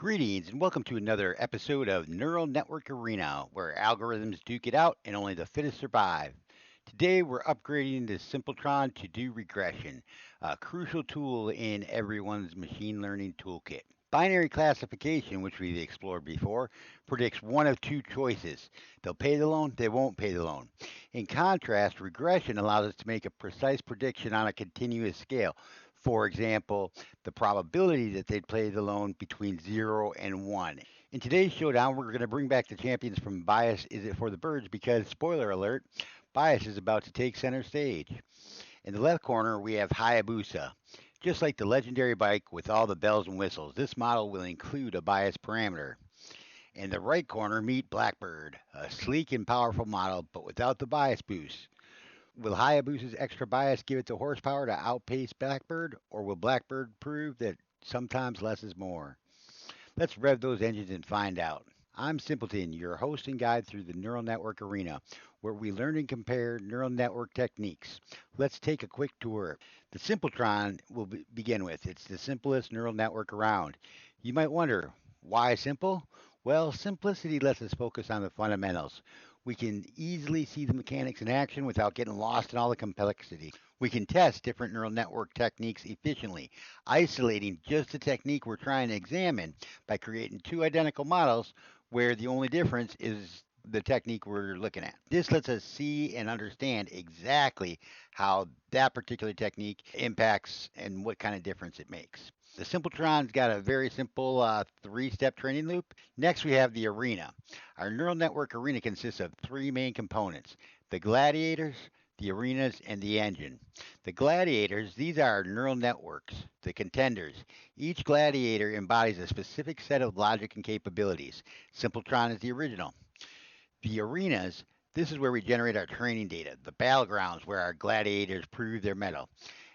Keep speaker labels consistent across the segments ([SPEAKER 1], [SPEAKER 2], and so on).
[SPEAKER 1] Greetings and welcome to another episode of Neural Network Arena, where algorithms duke it out and only the fittest survive. Today we're upgrading the Simpletron to do regression, a crucial tool in everyone's machine learning toolkit. Binary classification, which we've explored before, predicts one of two choices. They'll pay the loan, they won't pay the loan. In contrast, regression allows us to make a precise prediction on a continuous scale. For example, the probability that they'd pay the loan between 0 and 1. In today's showdown, we're going to bring back the champions from Bias Is It for the Birds because, spoiler alert, Bias is about to take center stage. In the left corner, we have Hayabusa. Just like the legendary bike with all the bells and whistles, this model will include a bias parameter. In the right corner, meet Blackbird, a sleek and powerful model, but without the bias boost. Will Hayabusa's extra bias give it the horsepower to outpace Blackbird, or will Blackbird prove that sometimes less is more? Let's rev those engines and find out. I'm Simpleton, your host and guide through the neural network arena, where we learn and compare neural network techniques. Let's take a quick tour. The Simpletron we'll begin with. It's the simplest neural network around. You might wonder, why simple? Well, simplicity lets us focus on the fundamentals. We can easily see the mechanics in action without getting lost in all the complexity. We can test different neural network techniques efficiently, isolating just the technique we're trying to examine by creating two identical models where the only difference is the technique we're looking at. This lets us see and understand exactly how that particular technique impacts and what kind of difference it makes. The Simpletron's got a very simple three-step training loop. Next, we have the arena. Our neural network arena consists of three main components: the gladiators, the arenas, and the engine. The gladiators, these are our neural networks, the contenders. Each gladiator embodies a specific set of logic and capabilities. Simpletron is the original. The arenas, this is where we generate our training data, the battlegrounds where our gladiators prove their mettle.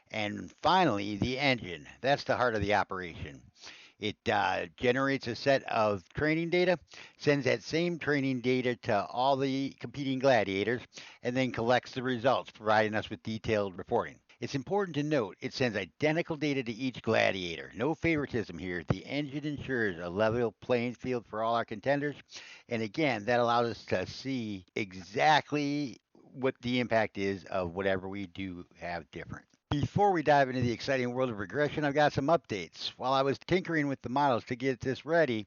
[SPEAKER 1] And finally, the engine. That's the heart of the operation. It generates a set of training data, sends that same training data to all the competing gladiators, and then collects the results, providing us with detailed reporting. It's important to note it sends identical data to each gladiator. No favoritism here. The engine ensures a level playing field for all our contenders. And again, that allows us to see exactly what the impact is of whatever we do have different. Before we dive into the exciting world of regression, I've got some updates. While I was tinkering with the models to get this ready,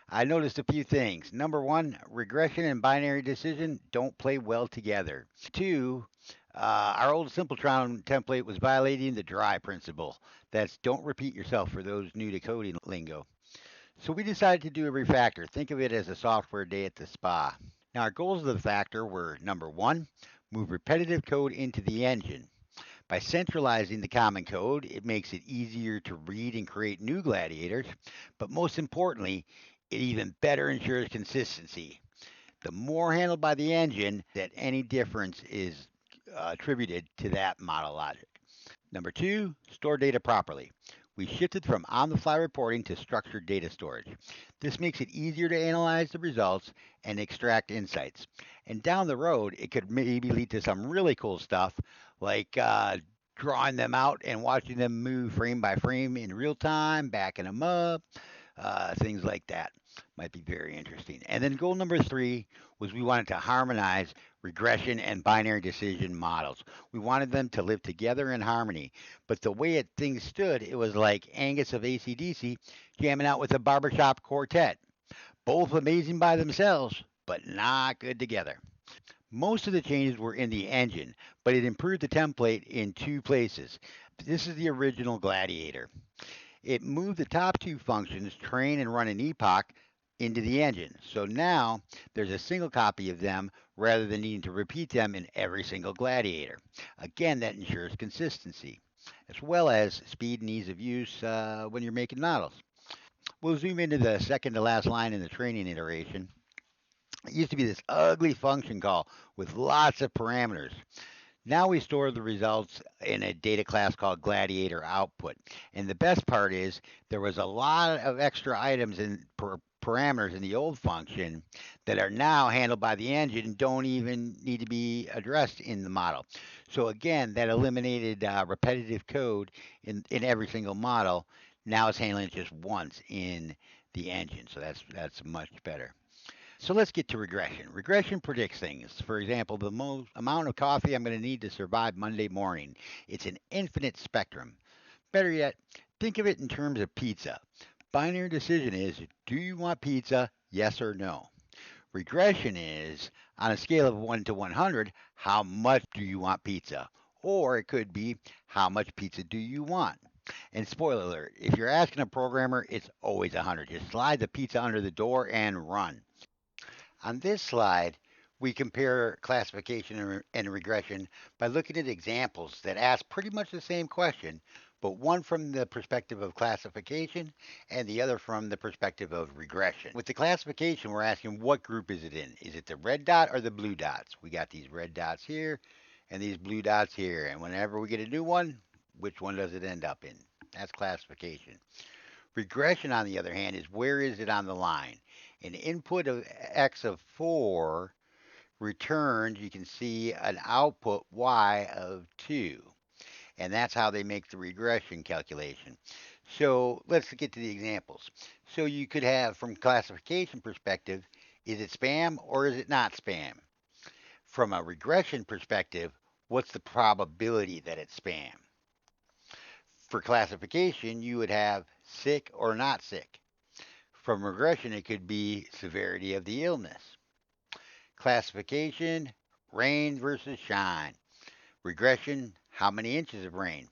[SPEAKER 1] I noticed a few things. Number one, regression and binary decision don't play well together. Two, our old Simpletron template was violating the dry principle. That's don't repeat yourself for those new to coding lingo. So we decided to do a refactor. Think of it as a software day at the spa. Now, our goals of the factor were number one, move repetitive code into the engine. By centralizing the common code, it makes it easier to read and create new gladiators, but most importantly, it even better ensures consistency. The more handled by the engine, that any difference is attributed to that model logic. Number two, store data properly. We shifted from on the fly reporting to structured data storage. This makes it easier to analyze the results and extract insights. And down the road, it could maybe lead to some really cool stuff like drawing them out and watching them move frame by frame in real time, backing them up, things like that. Might be very interesting. And then goal number three was we wanted to harmonize regression and binary decision models. We wanted them to live together in harmony. But the way things stood, it was like Angus of AC/DC jamming out with a barbershop quartet. Both amazing by themselves, but not good together. Most of the changes were in the engine, but it improved the template in two places. This is the original Gladiator. It moved the top two functions, train and run an epoch, into the engine. So now there's a single copy of them rather than needing to repeat them in every single Gladiator. Again, that ensures consistency, as well as speed and ease of use when you're making models. We'll zoom into the second to last line in the training iteration. It used to be this ugly function call with lots of parameters. Now we store the results in a data class called gladiator output. And the best part is there was a lot of extra items and parameters in the old function that are now handled by the engine and don't even need to be addressed in the model. So again, that eliminated repetitive code in every single model. Now it's handling it just once in the engine. So that's much better. So let's get to regression. Regression predicts things. For example, the most amount of coffee I'm going to need to survive Monday morning. It's an infinite spectrum. Better yet, think of it in terms of pizza. Binary decision is, do you want pizza? Yes or no. Regression is, on a scale of 1 to 100, how much do you want pizza? Or it could be, how much pizza do you want? And spoiler alert, if you're asking a programmer, it's always 100. Just slide the pizza under the door and run. On this slide, we compare classification and regression by looking at examples that ask pretty much the same question, but one from the perspective of classification and the other from the perspective of regression. With the classification, we're asking what group is it in? Is it the red dot or the blue dots? We got these red dots here and these blue dots here, and whenever we get a new one, which one does it end up in? That's classification. Regression, on the other hand, is where is it on the line? An input of x of 4 returns, you can see an output y of 2. And that's how they make the regression calculation. So let's get to the examples. So you could have, from classification perspective, is it spam or is it not spam? From a regression perspective, what's the probability that it's spam? For classification, you would have sick or not sick. From regression, it could be severity of the illness. Classification, rain versus shine. Regression, how many inches of rain.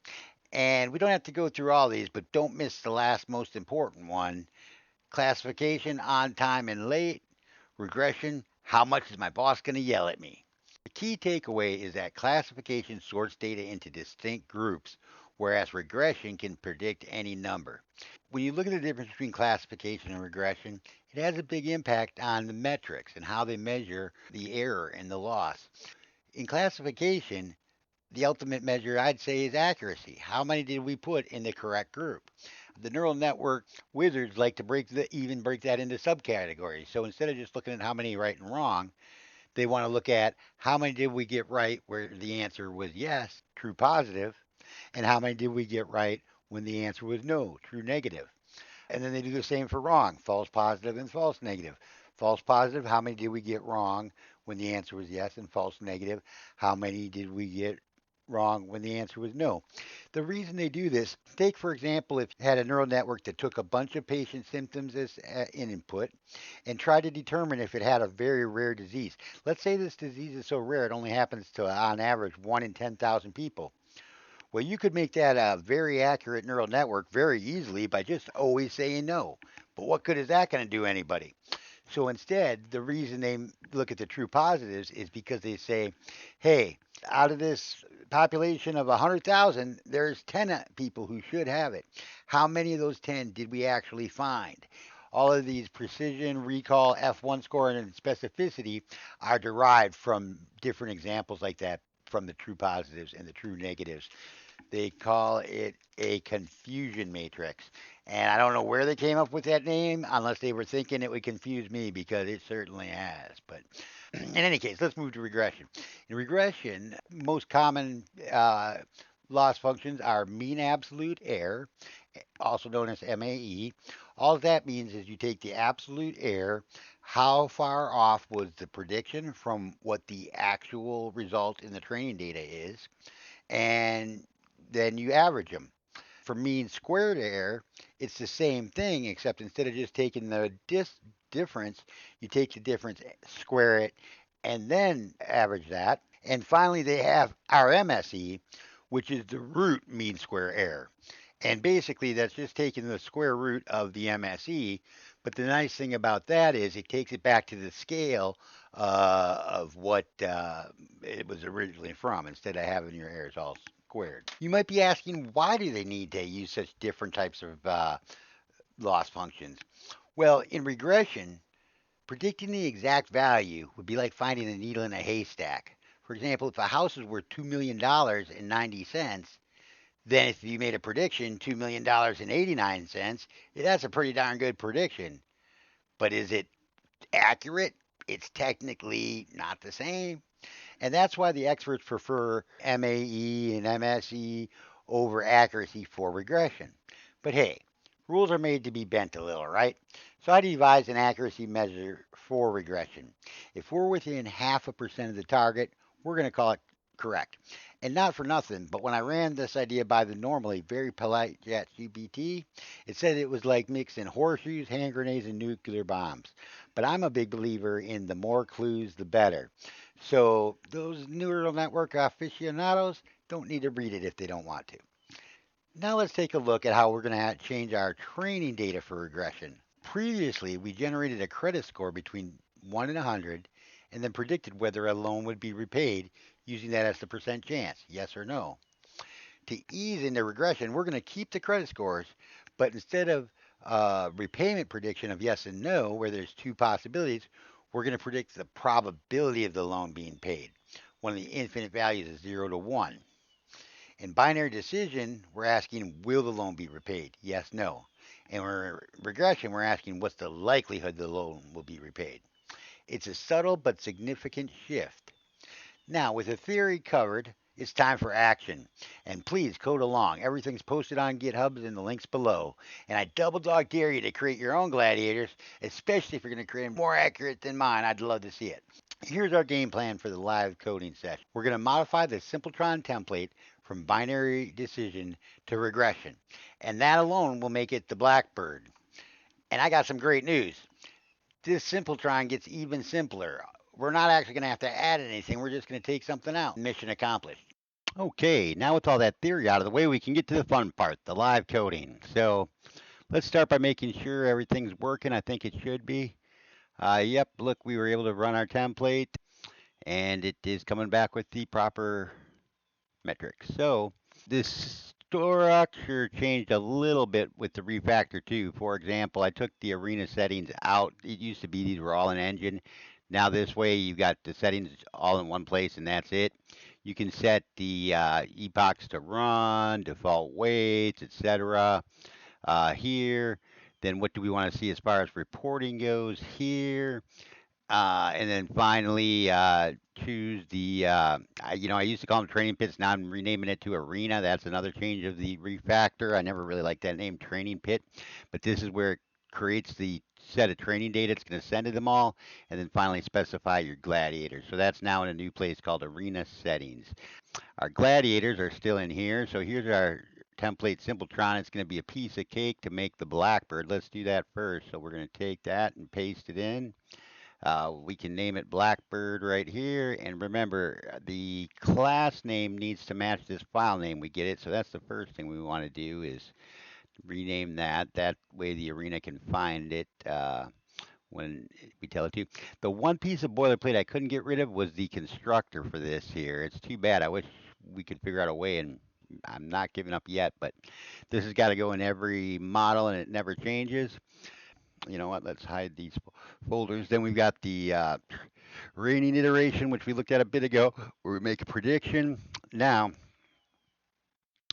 [SPEAKER 1] And we don't have to go through all these, but don't miss the last most important one. Classification, on time and late. Regression, how much is my boss going to yell at me? The key takeaway is that classification sorts data into distinct groups, whereas regression can predict any number. When you look at the difference between classification and regression, it has a big impact on the metrics and how they measure the error and the loss. In classification, the ultimate measure, I'd say, is accuracy. How many did we put in the correct group? The neural network wizards like to even break that into subcategories. So instead of just looking at how many right and wrong, they want to look at how many did we get right where the answer was yes, true positive, and how many did we get right when the answer was no, true negative. And then they do the same for wrong, false positive and false negative. False positive, how many did we get wrong when the answer was yes? And false negative, how many did we get wrong when the answer was no? The reason they do this, take for example, if you had a neural network that took a bunch of patient symptoms as an input and tried to determine if it had a very rare disease. Let's say this disease is so rare it only happens to, on average, 1 in 10,000 people. Well, you could make that a very accurate neural network very easily by just always saying no. But what good is that going to do anybody? So instead, the reason they look at the true positives is because they say, hey, out of this population of 100,000, there's 10 people who should have it. How many of those 10 did we actually find? All of these precision, recall, F1 score, and specificity are derived from different examples like that from the true positives and the true negatives. They call it a confusion matrix. And I don't know where they came up with that name unless they were thinking it would confuse me because it certainly has. But in any case, let's move to regression. In regression, most common loss functions are mean absolute error, also known as MAE. All that means is you take the absolute error, how far off was the prediction from what the actual result in the training data is, and then you average them. For mean squared error, it's the same thing, except instead of just taking the difference, you take the difference, square it, and then average that. And finally, they have our MSE, which is the root mean square error. And basically, that's just taking the square root of the MSE. But the nice thing about that is it takes it back to the scale of what it was originally from, instead of having your errors all squared. You might be asking, why do they need to use such different types of loss functions? Well, in regression, predicting the exact value would be like finding a needle in a haystack. For example, if a house is worth $2 million and 90 cents, then if you made a prediction, $2 million and 89 cents, that's a pretty darn good prediction. But is it accurate? It's technically not the same. And that's why the experts prefer MAE and MSE over accuracy for regression. But hey, rules are made to be bent a little, right? So I devise an accuracy measure for regression. If we're within 0.5% of the target, we're going to call it correct. And not for nothing, but when I ran this idea by the normally very polite ChatGPT, it said it was like mixing horseshoes, hand grenades, and nuclear bombs. But I'm a big believer in the more clues, the better. So those neural network aficionados don't need to read it if they don't want to. Now let's take a look at how we're going to change our training data for regression. Previously, we generated a credit score between 1 and 100 and then predicted whether a loan would be repaid using that as the percent chance, yes or no. To ease into regression, we're going to keep the credit scores, but instead of repayment prediction of yes and no, where there's two possibilities, we're going to predict the probability of the loan being paid. One of the infinite values is 0 to 1. In binary decision, we're asking, will the loan be repaid? Yes, no. And in regression, we're asking, what's the likelihood the loan will be repaid? It's a subtle but significant shift. Now, with the theory covered, it's time for action. And please code along. Everything's posted on GitHub in the links below. And I double dog dare you to create your own gladiators, especially if you're going to create them more accurate than mine. I'd love to see it. Here's our game plan for the live coding session. We're going to modify the Simpletron template from binary decision to regression. And that alone will make it the Blackbird. And I got some great news. This Simpletron gets even simpler. We're not actually going to have to add anything. We're just going to take something out. Mission accomplished. Okay, now with all that theory out of the way, we can get to the fun part, the live coding. So let's start by making sure everything's working. I think it should be. Yep, look, we were able to run our template and it is coming back with the proper metrics. So this structure changed a little bit with the refactor too. For example, I took the arena settings out. It used to be these were all in engine. Now this way you got the settings all in one place and that's it. You can set the epochs to run, default weights, etc. Here. Then what do we want to see as far as reporting goes here? And then finally, choose the, I used to call them training pits. Now I'm renaming it to arena. That's another change of the refactor. I never really liked that name, training pit. But this is where it creates the set of training data it's going to send to them all. And then finally specify your gladiators. So that's now in a new place called arena settings. Our gladiators are still in here. So here's our template Simpletron. It's going to be a piece of cake to make the Blackbird. Let's do that first. So we're going to take that and paste it in. We can name it Blackbird right here. And remember, the class name needs to match this file name. We get it. So that's the first thing we want to do is rename that. That way the arena can find it when we tell it to. The one piece of boilerplate I couldn't get rid of was the constructor for this here. It's too bad. I wish we could figure out a way, and I'm not giving up yet, but this has got to go in every model and it never changes. You know what, let's hide these folders. Then we've got the raining iteration, which we looked at a bit ago, where we make a prediction. Now,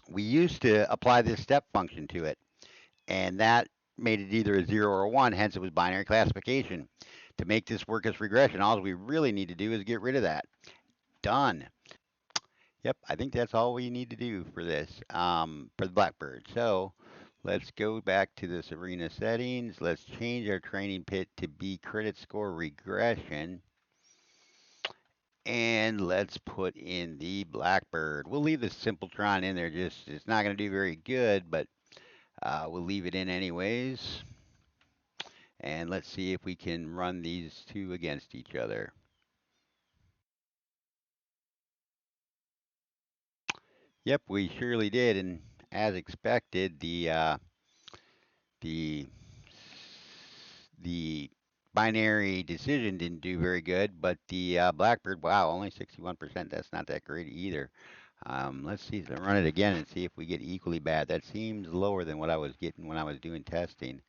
[SPEAKER 1] we used to apply this step function to it, and that made it either a 0 or a 1, hence it was binary classification. To make this work as regression, all we really need to do is get rid of that. Done. Yep, I think that's all we need to do for this, for the Blackbird. So let's go back to this arena settings. Let's change our training pit to be credit score regression. And let's put in the Blackbird. We'll leave the Simpletron in there. Just it's not going to do very good, but we'll leave it in anyways. And let's see if we can run these two against each other. Yep, we surely did, and as expected, the the binary decision didn't do very good, but the Blackbird, wow, only 61%. That's not that great either. Let's see, let's run it again and see if we get equally bad. That seems lower than what I was getting when I was doing testing.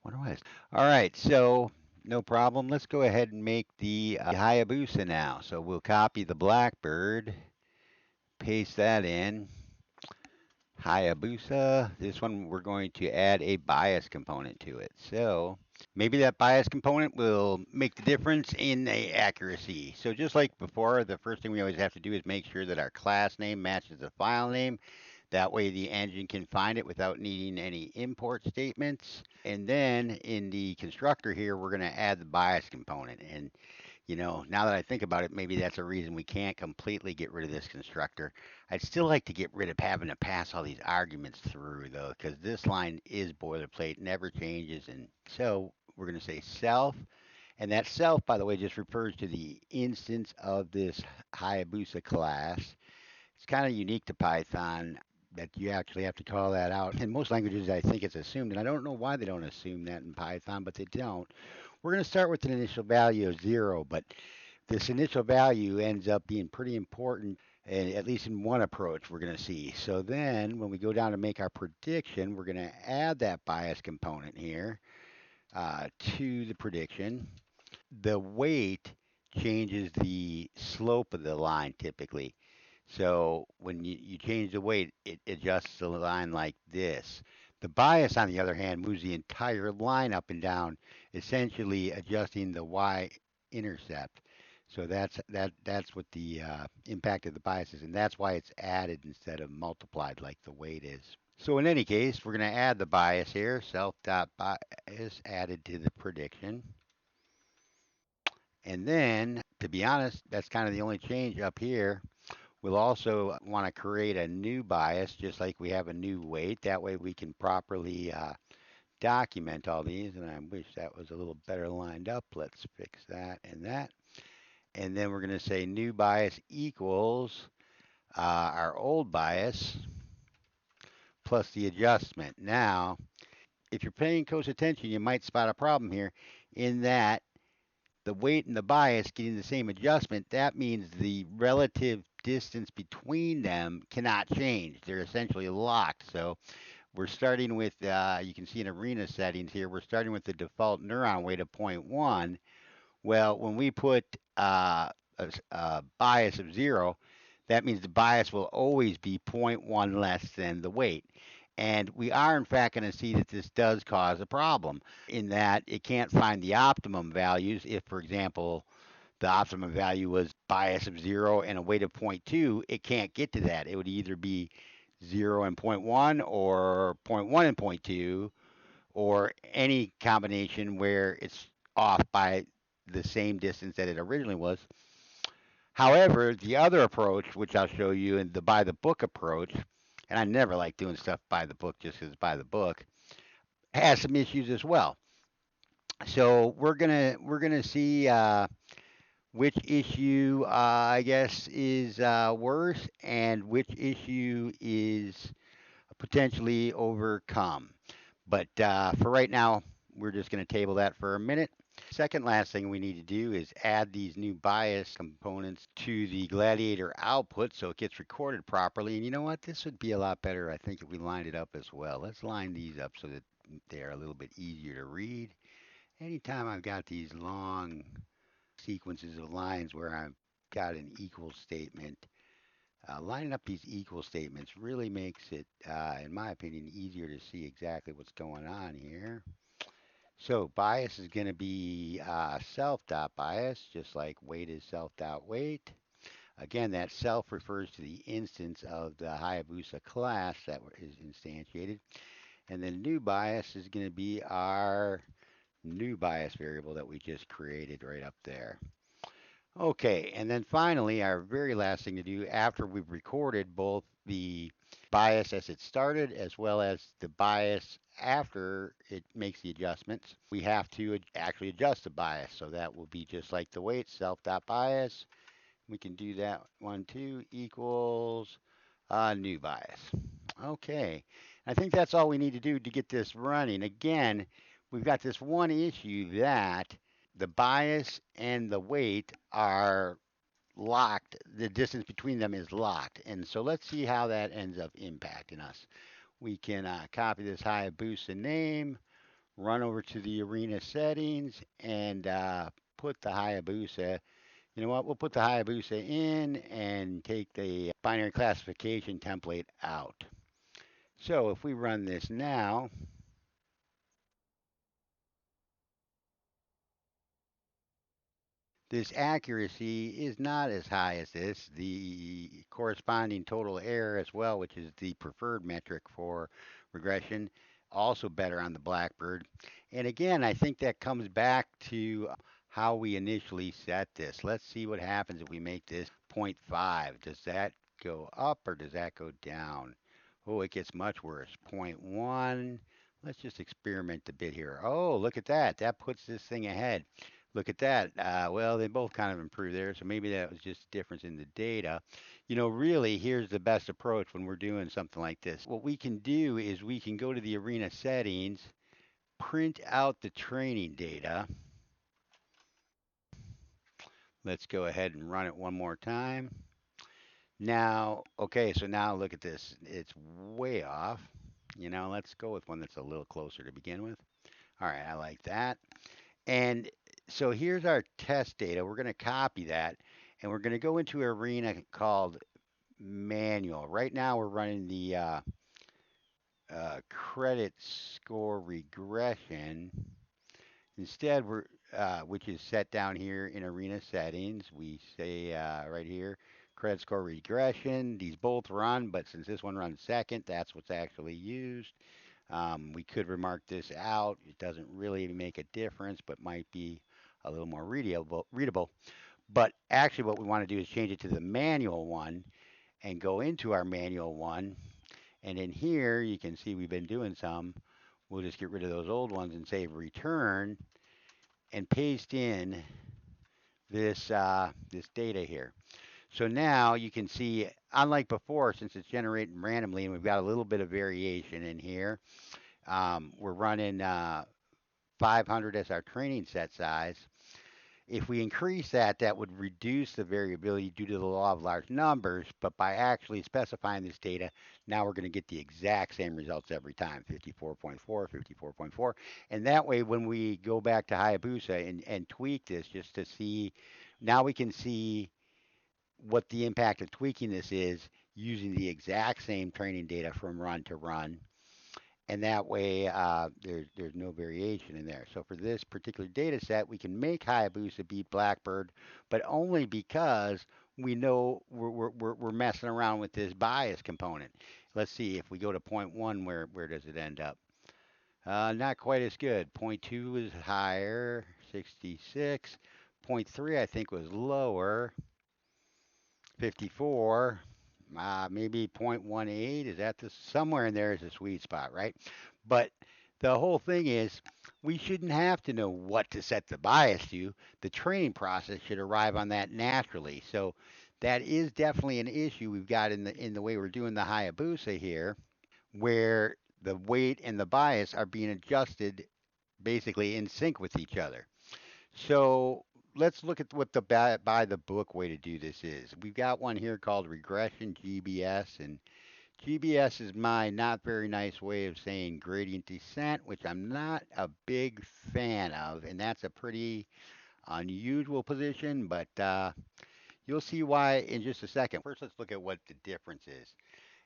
[SPEAKER 1] Wonder why. All right, so no problem. Let's go ahead and make the Hayabusa now. So we'll copy the Blackbird, paste that in. Hayabusa. This one we're going to add a bias component to it. So maybe that bias component will make the difference in the accuracy. So just like before, the first thing we always have to do is make sure that our class name matches the file name. That way the engine can find it without needing any import statements. And then in the constructor here, we're going to add the bias component. And now that I think about it, maybe that's a reason we can't completely get rid of this constructor. I'd still like to get rid of having to pass all these arguments through, though, because this line is boilerplate, never changes. And so we're going to say self. And that self, by the way, just refers to the instance of this Hayabusa class. It's kind of unique to Python that you actually have to call that out. In most languages, I think it's assumed, and I don't know why they don't assume that in Python, but they don't. We're going to start with an initial value of 0, but this initial value ends up being pretty important, and at least in one approach we're going to see. So then when we go down to make our prediction, we're going to add that bias component here to the prediction. The weight changes the slope of the line typically. So when you change the weight, it adjusts the line like this. The bias, on the other hand, moves the entire line up and down, essentially adjusting the y-intercept. So that's what the impact of the bias is, and that's why it's added instead of multiplied like the weight is. So in any case, we're going to add the bias here, self.bias added to the prediction. And then, to be honest, that's kind of the only change up here. We'll also want to create a new bias, just like we have a new weight. That way we can properly document all these. And I wish that was a little better lined up. Let's fix that and that. And then we're going to say new bias equals our old bias plus the adjustment. Now, if you're paying close attention, you might spot a problem here in that the weight and the bias getting the same adjustment, that means the relative distance between them cannot change. They're essentially locked. So we're starting with, you can see in arena settings here, we're starting with the default neuron weight of zero point 0.1. Well, when we put a bias of 0, that means the bias will always be zero point 0.1 less than the weight. And we are, in fact, going to see that this does cause a problem in that it can't find the optimum values. If, for example, the optimum value was bias of 0 and a weight of zero point 0.2, it can't get to that. It would either be 0 and zero point 0.1 or zero point 0.1 and zero point 0.2 or any combination where it's off by the same distance that it originally was. However, the other approach, which I'll show you, in the by the book approach, and I never like doing stuff by the book just because it's by the book, has some issues as well. So we're gonna see which issue I guess is worse and which issue is potentially overcome. But for right now, we're just going to table that for a minute. Second last thing we need to do is add these new bias components to the gladiator output so it gets recorded properly. And you know what? This would be a lot better, I think, if we lined it up as well. Let's line these up so that they're a little bit easier to read. Anytime I've got these long sequences of lines where I've got an equal statement, lining up these equal statements really makes it, in my opinion, easier to see exactly what's going on here. So bias is going to be self.bias, just like weight is self.weight. Again, that self refers to the instance of the Hayabusa class that is instantiated. And then new bias is going to be our new bias variable that we just created right up there. Okay, and then finally, our very last thing to do after we've recorded both the bias as it started as well as the bias after it makes the adjustments, we have to actually adjust the bias. So that will be just like the weight, self.bias. We can do that one too, equals new bias. Okay, I think that's all we need to do to get this running. Again, we've got this one issue that the bias and the weight are locked. The distance between them is locked. And so let's see how that ends up impacting us. We can copy this Hayabusa name, run over to the arena settings, and put the Hayabusa. You know what? We'll put the Hayabusa in and take the binary classification template out. So if we run this now, This accuracy is not as high as this. The corresponding total error as well, which is the preferred metric for regression, also better on the Blackbird. And again, I think that comes back to how we initially set this. Let's see what happens if we make this zero point 0.5. Does that go up or does that go down? Oh, it gets much worse. Zero point 0.1. Let's just experiment a bit here. Oh, look at that. That puts this thing ahead. Look at that. Well, they both kind of improved there, so maybe that was just a difference in the data. Really, here's the best approach when we're doing something like this. What we can do is we can go to the arena settings, print out the training data. Let's go ahead and run it one more time. Now, okay, so now look at this. It's way off. Let's go with one that's a little closer to begin with. All right, I like that. And so here's our test data. We're going to copy that and we're going to go into an arena called manual. Right now we're running the credit score regression. Instead, which is set down here in arena settings. We say right here, credit score regression. These both run, but since this one runs second, that's what's actually used. We could remark this out. It doesn't really make a difference, but might be a little more readable. But actually, what we want to do is change it to the manual one and go into our manual one. And in here, you can see we've been doing some. We'll just get rid of those old ones and say return and paste in this data here. So now you can see, unlike before, since it's generating randomly and we've got a little bit of variation in here, we're running 500 as our training set size. If we increase that, that would reduce the variability due to the law of large numbers. But by actually specifying this data, now we're going to get the exact same results every time, 54.4, 54.4. And that way, when we go back to Hayabusa and tweak this just to see, now we can see what the impact of tweaking this is using the exact same training data from run to run, and that way there's no variation in there. So for this particular data set, we can make Hayabusa beat Blackbird, but only because we know we're messing around with this bias component. Let's see if we go to point one, where does it end up? Not quite as good. Point two is higher, 66. Point three I think was lower, 54. Maybe 0.18. Is that somewhere in there is a sweet spot, right? But the whole thing is we shouldn't have to know what to set the bias to. The training process should arrive on that naturally. So that is definitely an issue we've got in the way we're doing the Hayabusa here, where the weight and the bias are being adjusted basically in sync with each other. So let's look at what the by the book way to do this is. We've got one here called Regression GBS, and GBS is my not very nice way of saying gradient descent, which I'm not a big fan of, and that's a pretty unusual position, but you'll see why in just a second. First, let's look at what the difference is.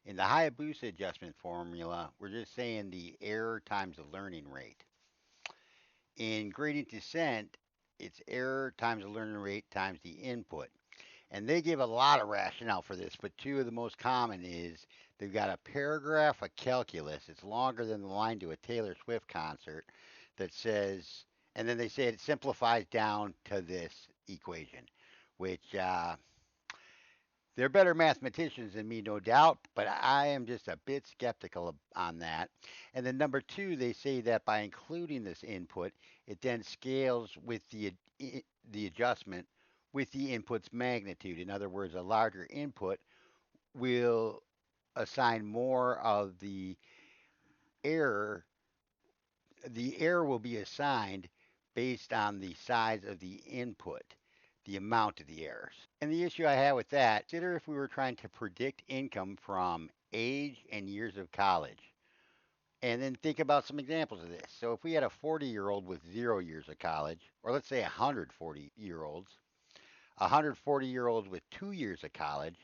[SPEAKER 1] In the Hayabusa adjustment formula, we're just saying the error times the learning rate. In gradient descent, it's error times the learning rate times the input. And they give a lot of rationale for this, but two of the most common is they've got a paragraph of calculus. It's longer than the line to a Taylor Swift concert that says, and then they say it simplifies down to this equation, which they're better mathematicians than me, no doubt, but I am just a bit skeptical on that. And then number two, they say that by including this input, it then scales with the adjustment with the input's magnitude. In other words, a larger input will assign more of error. The error will be assigned based on the size of the input, the amount of the errors. And the issue I have with that, consider if we were trying to predict income from age and years of college. And then think about some examples of this. So if we had a 40-year-old with 0 years of college, or let's say 140-year-olds, 140-year-olds with 2 years of college,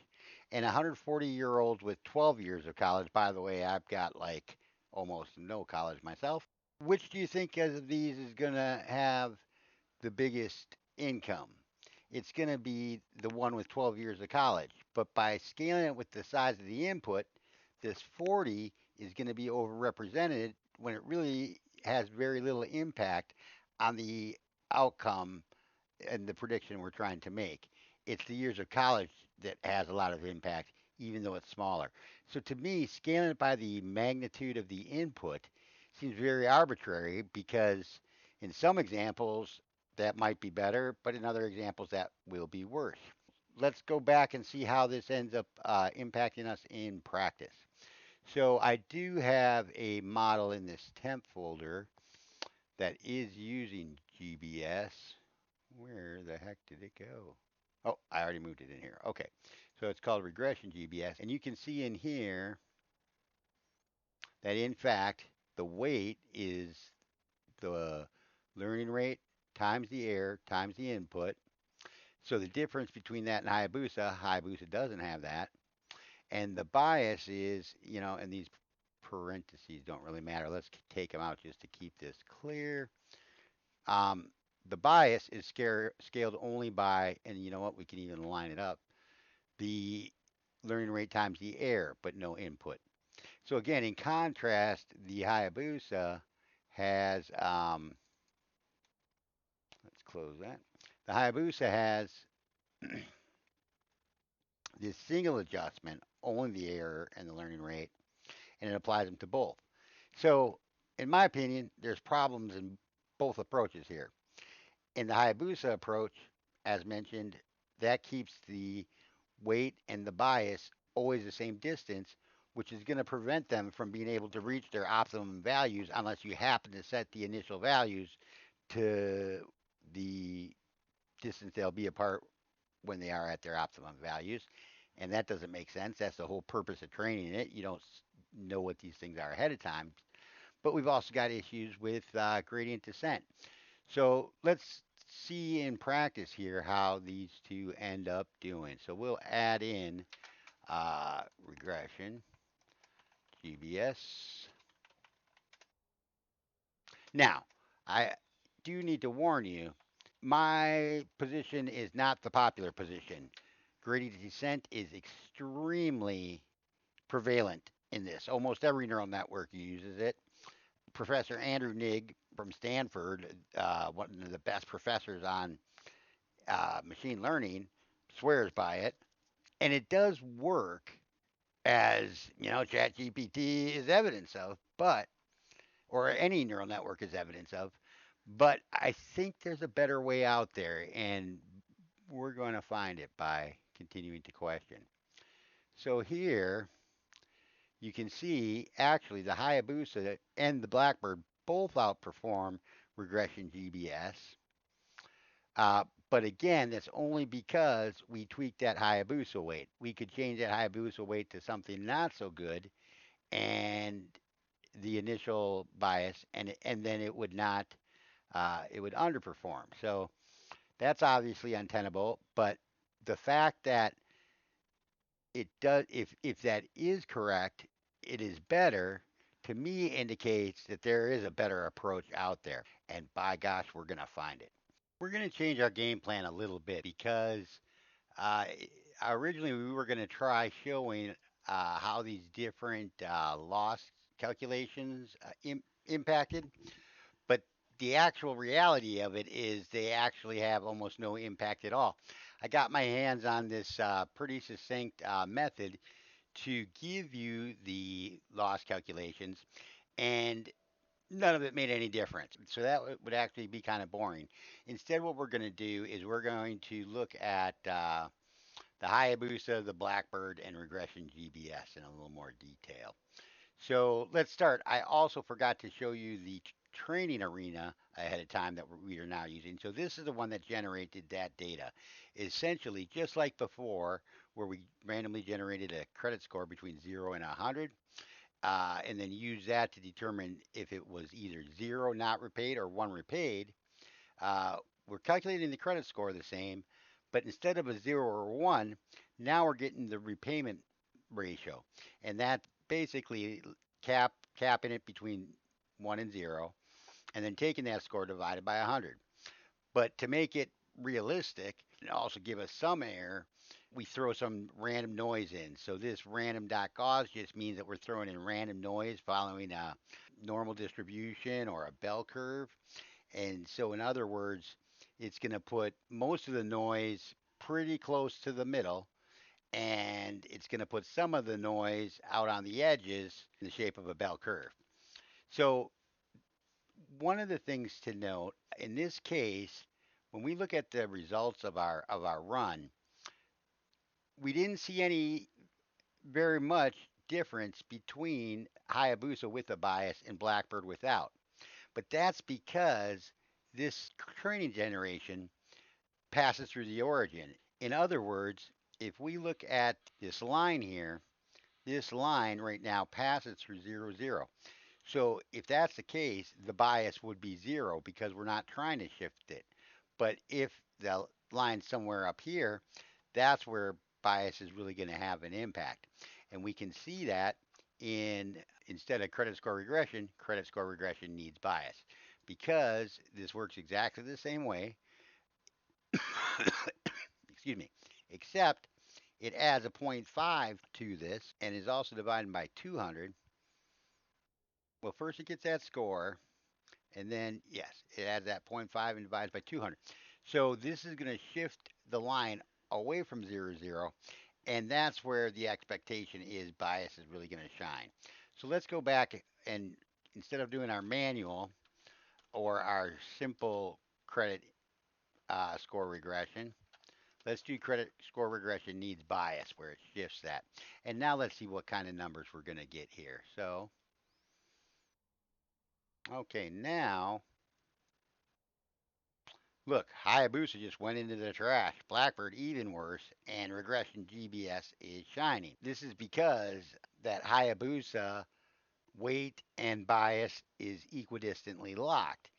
[SPEAKER 1] and 140-year-olds with 12 years of college. By the way, I've got like almost no college myself. Which do you think of these is going to have the biggest income? it's going to be the one with 12 years of college. But by scaling it with the size of the input, this 40 is going to be overrepresented when it really has very little impact on the outcome and the prediction we're trying to make. It's the years of college that has a lot of impact, even though it's smaller. So to me, scaling it by the magnitude of the input seems very arbitrary because in some examples that might be better, but in other examples that will be worse. Let's go back and see how this ends up impacting us in practice. So I do have a model in this temp folder that is using GBS. Where the heck did it go? Oh, I already moved it in here. Okay. So it's called Regression GBS. And you can see in here that in fact, the weight is the learning rate times the error times the input. So the difference between that and Hayabusa doesn't have that. And the bias is, and these parentheses don't really matter. Let's take them out just to keep this clear. Um, the bias is scaled only by, and you know what, we can even line it up, the learning rate times the error, but no input. So again, in contrast, the Hayabusa has, let's close that. The Hayabusa has this single adjustment, only the error and the learning rate, and it applies them to both. So, in my opinion, there's problems in both approaches here. In the Hayabusa approach, as mentioned, that keeps the weight and the bias always the same distance, which is going to prevent them from being able to reach their optimum values unless you happen to set the initial values to the distance they'll be apart when they are at their optimum values. And that doesn't make sense. That's the whole purpose of training it. You don't know what these things are ahead of time. But we've also got issues with gradient descent. So let's see in practice here how these two end up doing. So we'll add in regression, GBS. Now, I do need to warn you, my position is not the popular position. Gradient descent is extremely prevalent in this. Almost every neural network uses it. Professor Andrew Nigg from Stanford, one of the best professors on machine learning, swears by it. And it does work, as ChatGPT is evidence of, but or any neural network is evidence of. But I think there's a better way out there, and we're going to find it by continuing to question. So here you can see actually the Hayabusa and the Blackbird both outperform regression GBS. But again, that's only because we tweaked that Hayabusa weight. We could change that Hayabusa weight to something not so good, and the initial bias, and then it would not, it would underperform. So that's obviously untenable. But the fact that it does, if that is correct, it is better. To me, indicates that there is a better approach out there, and by gosh, we're gonna find it. We're gonna change our game plan a little bit because Uh, originally, we were going to try showing how these different loss calculations impacted, but the actual reality of it is they actually have almost no impact at all. I got my hands on this pretty succinct method to give you the loss calculations, and none of it made any difference. So that would actually be kind of boring. Instead, what we're going to do is we're going to look at the Hayabusa, the Blackbird, and regression GBS in a little more detail. So let's start. I also forgot to show you the training arena ahead of time that we are now using. So this is the one that generated that data. Essentially, just like before, where we randomly generated a credit score between 0 and 100, and then use that to determine if it was either 0 not repaid or 1 repaid. Uh, we're calculating the credit score the same, but instead of a 0 or 1, now we're getting the repayment ratio. And that basically capping it between 1 and 0, and then taking that score divided by 100. But to make it realistic and also give us some error, we throw some random noise in. So this random.gauss just means that we're throwing in random noise following a normal distribution or a bell curve. And so, in other words, it's going to put most of the noise pretty close to the middle, and it's going to put some of the noise out on the edges in the shape of a bell curve. So, one of the things to note in this case, when we look at the results of our run, we didn't see any very much difference between Hayabusa with a bias and Blackbird without. But that's because this training generation passes through the origin. In other words, if we look at this line here, this line right now passes through 0, 0. So if that's the case, the bias would be 0 because we're not trying to shift it. But if the line's somewhere up here, that's where bias is really going to have an impact. And we can see that in instead of credit score regression needs bias because this works exactly the same way. Excuse me, except it adds a zero point 0.5 to this and is also divided by 200. Well, first it gets that score, and then, yes, it adds that zero point 0.5 and divides by 200. So this is going to shift the line away from 0, 0, and that's where the expectation is bias is really going to shine. So let's go back and instead of doing our manual or our simple credit score regression, let's do credit score regression needs bias where it shifts that. And now let's see what kind of numbers we're going to get here. So, okay, now look, Hayabusa just went into the trash. Blackbird even worse, and regression GBS is shining. This is because that Hayabusa weight and bias is equidistantly locked.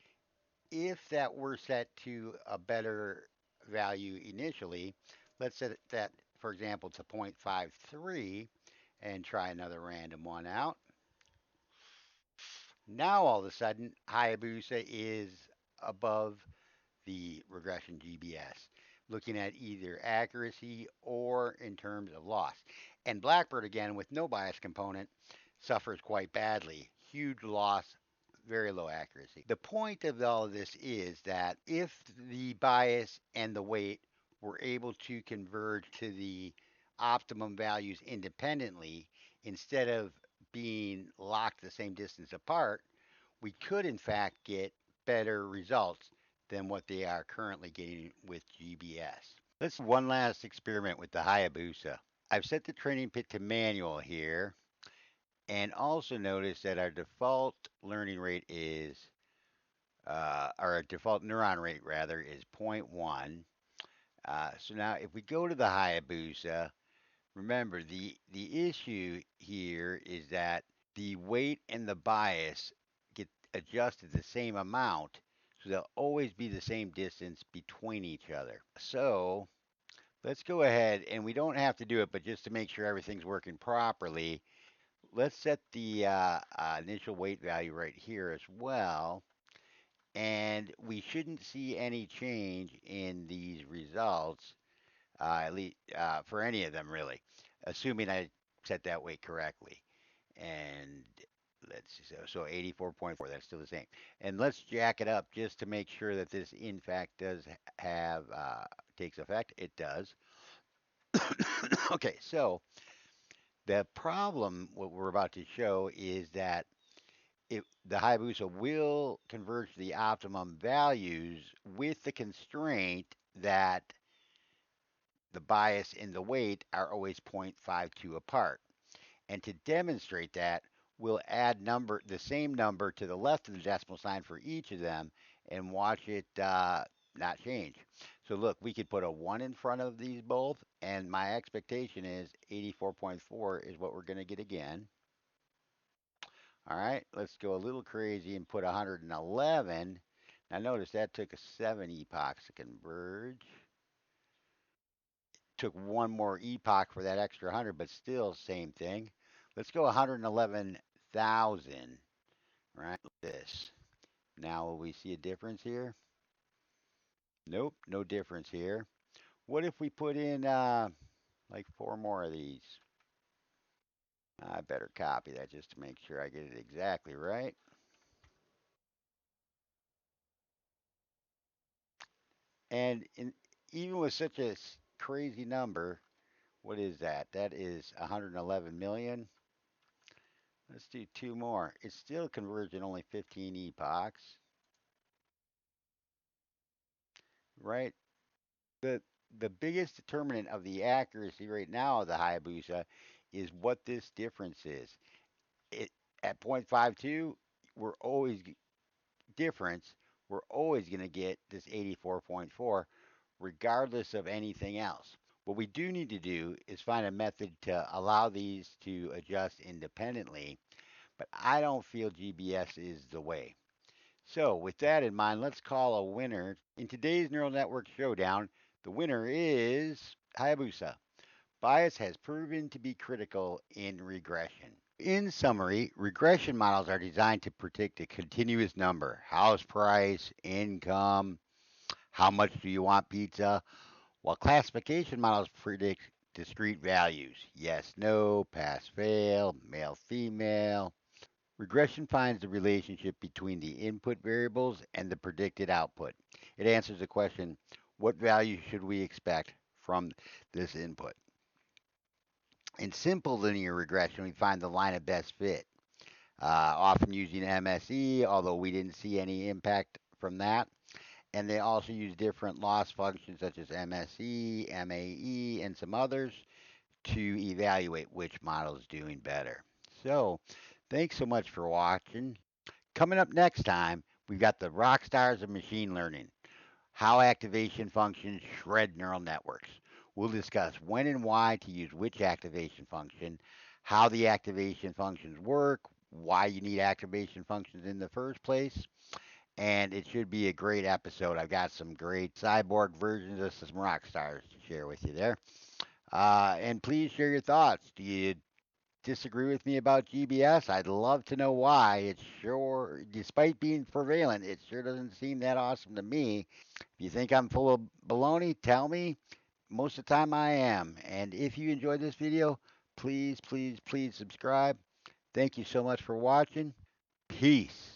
[SPEAKER 1] If that were set to a better value initially, let's set that, for example, to 0.53 and try another random one out. Now all of a sudden, Hayabusa is above the regression GBS, looking at either accuracy or in terms of loss. And Blackbird, again, with no bias component, suffers quite badly. Huge loss, very low accuracy. The point of all of this is that if the bias and the weight were able to converge to the optimum values independently instead of being locked the same distance apart, we could in fact get better results than what they are currently getting with GBS. Let's do one last experiment with the Hayabusa. I've set the training pit to manual here, and also notice that our default learning rate is, or our default neuron rate rather, is zero point 0.1. So now if we go to the Hayabusa, remember the issue here is that the weight and the bias get adjusted the same amount, so they'll always be the same distance between each other. So let's go ahead, and we don't have to do it, but just to make sure everything's working properly, let's set the initial weight value right here as well. And we shouldn't see any change in these results, at least for any of them really, assuming I set that weight correctly. And let's see, so 84.4, that's still the same. And let's jack it up just to make sure that this in fact does have, takes effect. It does. Okay, so the problem, what we're about to show is that the Hayabusa will converge to the optimum values with the constraint that the bias and the weight are always 0.52 apart. And to demonstrate that, we'll add the same number to the left of the decimal sign for each of them and watch it not change. So look, we could put a 1 in front of these both, and my expectation is 84.4 is what we're going to get again. All right, let's go a little crazy and put 111. Now notice that took 7 epochs to converge. Took one more epoch for that extra 100, but still same thing. Let's go 111,000, right? This. Now will we see a difference here? Nope, no difference here. What if we put in like four more of these? I better copy that just to make sure I get it exactly right. And even with such a crazy number, what is that? That is 111 million. Let's do two more. It's still converging only 15 epochs, right? The the biggest determinant of the accuracy right now of the Hayabusa is what this difference is. It at 0.52, we're always difference, we're always going to get this 84.4 regardless of anything else. What we do need to do is find a method to allow these to adjust independently, but I don't feel GBS is the way. So, with that in mind, let's call a winner. In today's neural network showdown, the winner is Hayabusa. Bias has proven to be critical in regression. In summary, regression models are designed to predict a continuous number: house price, income, how much do you want pizza, while classification models predict discrete values: yes, no, pass, fail, male, female. Regression finds the relationship between the input variables and the predicted output. It answers the question, what value should we expect from this input? In simple linear regression, we find the line of best fit, often using MSE, although we didn't see any impact from that. And they also use different loss functions such as MSE, MAE, and some others to evaluate which model is doing better. So, thanks so much for watching. Coming up next time, we've got the rock stars of machine learning: how activation functions shred neural networks. We'll discuss when and why to use which activation function, how the activation functions work, why you need activation functions in the first place, and it should be a great episode. I've got some great cyborg versions of some rock stars to share with you there. And please share your thoughts. Do you disagree with me about GBS? I'd love to know why. It sure, despite being prevalent, it sure doesn't seem that awesome to me. If you think I'm full of baloney, tell me. Most of the time I am. And if you enjoyed this video, please, please, please subscribe. Thank you so much for watching. Peace.